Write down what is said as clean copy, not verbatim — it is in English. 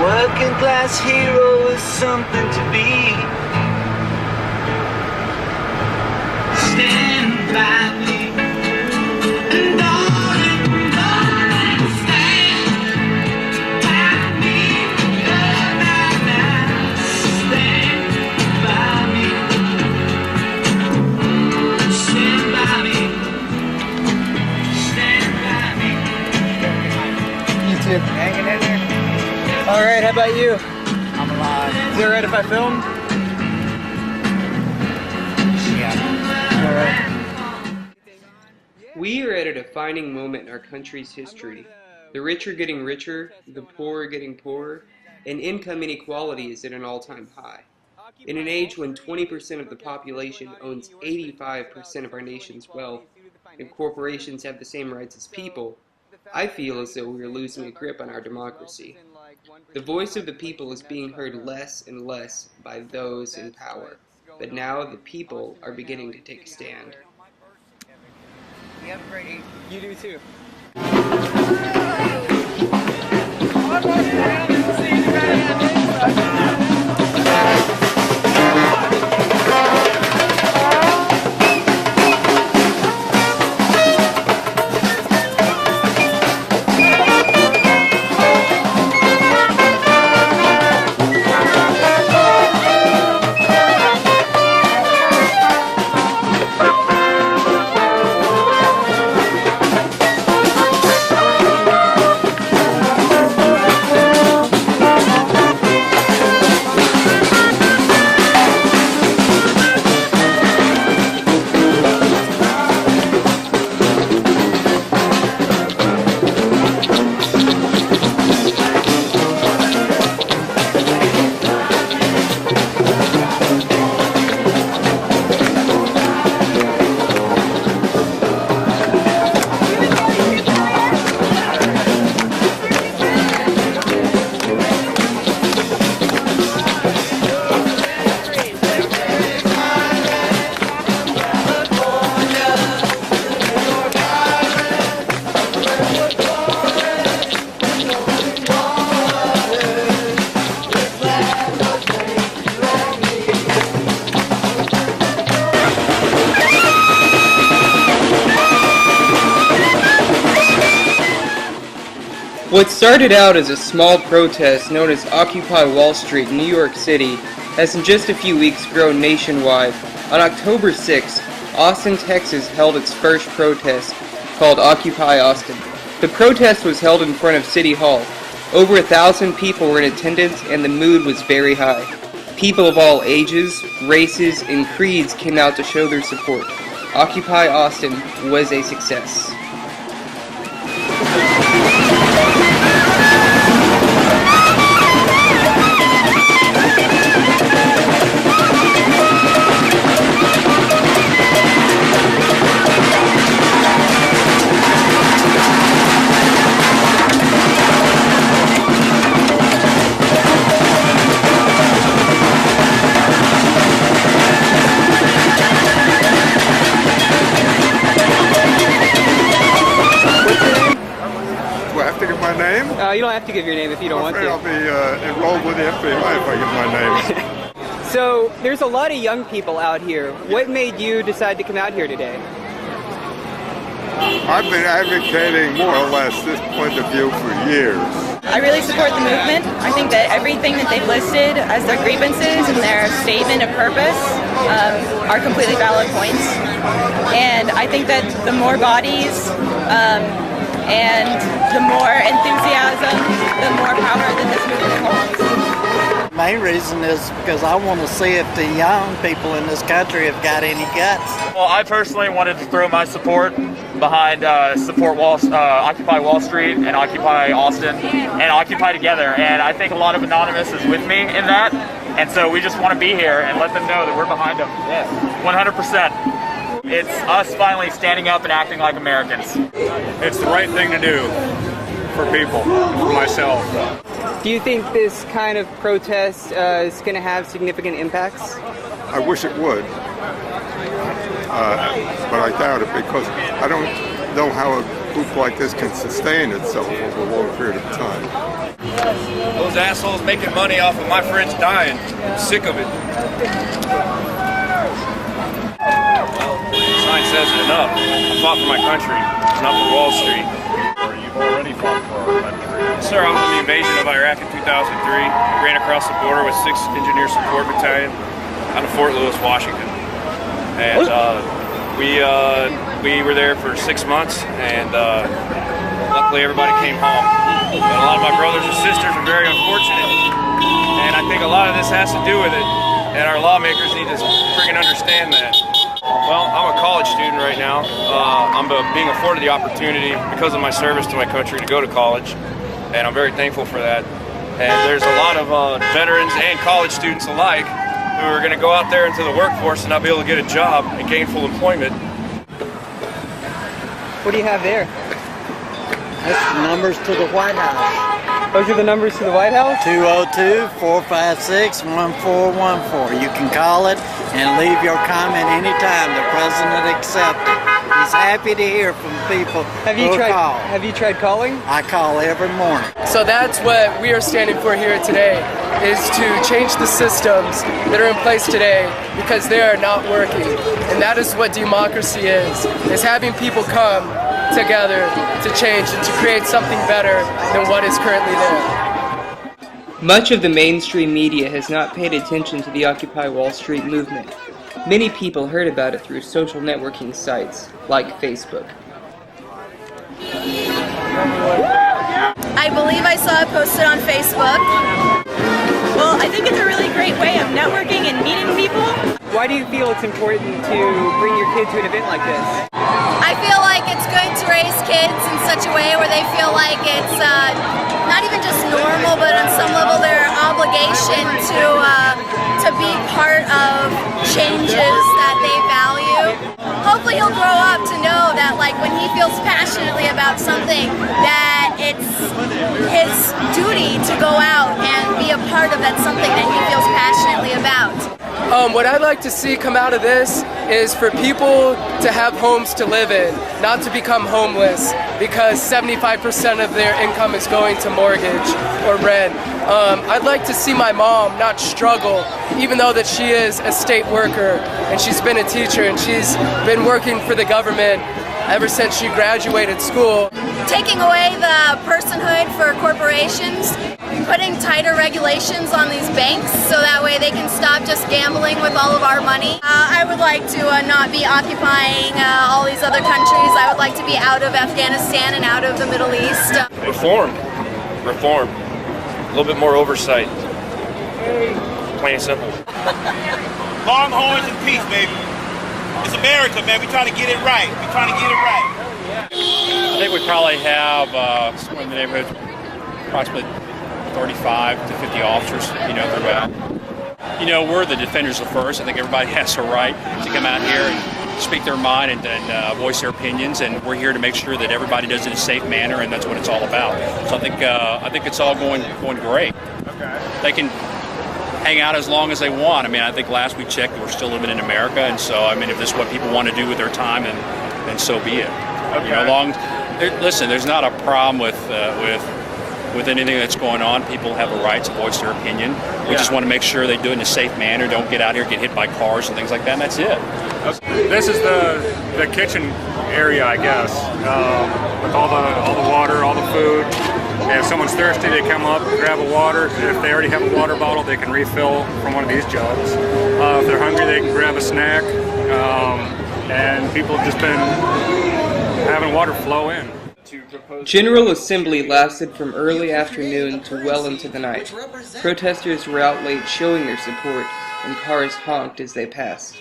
working class hero is something to be. Stand by me, and darling, darling, stand by me. Oh, na, na. Stand by me, stand by me, stand by me. You too. Hanging in there? Alright, how about you? I'm alive. Is it alright if I film? Yeah. Alright. We are at a defining moment in our country's history. The rich are getting richer, the poor are getting poorer, and income inequality is at an all-time high. In an age when 20% of the population owns 85% of our nation's wealth, and corporations have the same rights as people, I feel as though we are losing a grip on our democracy. The voice of the people is being heard less and less by those in power, but now the people are beginning to take a stand. You have a great evening. You do too. What started out as a small protest known as Occupy Wall Street in New York City has in just a few weeks grown nationwide. On October 6th, Austin, Texas held its first protest called Occupy Austin. The protest was held in front of City Hall. Over 1,000 people were in attendance and the mood was very high. People of all ages, races, and creeds came out to show their support. Occupy Austin was a success. You don't have to give your name if you don't want to. I'll be enrolled with the FBI if I give my name. So, there's a lot of young people out here. What made you decide to come out here today? I've been advocating more or less this point of view for years. I really support the movement. I think that everything that they've listed as their grievances and their statement of purpose are completely valid points. And I think that the more bodies and the more enthusiasm, the more power that this movement holds. Main reason is because I want to see if the young people in this country have got any guts. Well, I personally wanted to throw my support behind Occupy Wall Street and Occupy Austin and Occupy Together, and I think a lot of Anonymous is with me in that, and so we just want to be here and let them know that we're behind them. Yes. 100%. It's us finally standing up and acting like Americans. It's the right thing to do for people, for myself. Do you think this kind of protest is going to have significant impacts? I wish it would, but I doubt it because I don't know how a group like this can sustain itself over a long period of time. Those assholes making money off of my friends dying. I'm sick of it. Well, the sign says it enough. I fought for my country, not for Wall Street. You've already fought for our country. Sir, I was in the invasion of Iraq in 2003. Ran across the border with 6th Engineer Support Battalion out of Fort Lewis, Washington. And we were there for 6 months, and luckily everybody came home. But a lot of my brothers and sisters are very unfortunate, and I think a lot of this has to do with it, and our lawmakers need to freaking understand that. Well, I'm a college student right now. I'm being afforded the opportunity because of my service to my country to go to college, and I'm very thankful for that. And there's a lot of veterans and college students alike who are going to go out there into the workforce and not be able to get a job and gainful employment. What do you have there? That's the numbers to the White House. Those are the numbers to the White House? 202-456-1414. You can call it and leave your comment anytime. The president accepts it. He's happy to hear from people who call. Have you tried calling? I call every morning. So that's what we are standing for here today, is to change the systems that are in place today because they are not working. And that is what democracy is having people come together to change and to create something better than what is currently there. Much of the mainstream media has not paid attention to the Occupy Wall Street movement. Many people heard about it through social networking sites like Facebook. I believe I saw it posted on Facebook. Well, I think it's a really great way of networking and meeting people. Why do you feel it's important to bring your kid to an event like this? I feel like it's going to raise kids in such a way where they feel like it's not even just normal, but on some level their obligation to be part of changes that they value. Hopefully he'll grow up to know that like when he feels passionately about something, that it's his duty to go out and be a part of that something that he feels passionately about. What I'd like to see come out of this is for people to have homes to live in, not to become homeless, because 75% of their income is going to mortgage or rent. I'd like to see my mom not struggle, even though that she is a state worker and she's been a teacher and she's been working for the government ever since she graduated school. Taking away the personhood for corporations, putting tighter regulations on these banks so that way they can stop just gambling with all of our money. I would like to not be occupying all these other countries. I would like to be out of Afghanistan and out of the Middle East. Reform. A little bit more oversight. Plain and simple. Longhorns and peace, baby. It's America, man. We're trying to get it right. I think we probably have somewhere in the neighborhood approximately 35 to 50 officers, throughout. We're the defenders of first. I think everybody has a right to come out here and speak their mind and voice their opinions, and we're here to make sure that everybody does it in a safe manner, and that's what it's all about. So I think it's all going great. Okay. They can hang out as long as they want. I think last we checked, we're still living in America, and so if this is what people want to do with their time, then so be it. Okay. Listen, there's not a problem with anything that's going on. People have a right to voice their opinion. We just want to make sure they do it in a safe manner, don't get out here, get hit by cars and things like that, and that's it. This is the kitchen area, I guess, with all the water, all the food. And if someone's thirsty, they come up, grab a water. If they already have a water bottle, they can refill from one of these jugs. If they're hungry, they can grab a snack. And people have just been having water flow in. General Assembly lasted from early afternoon to well into the night. Protesters were out late showing their support, and cars honked as they passed.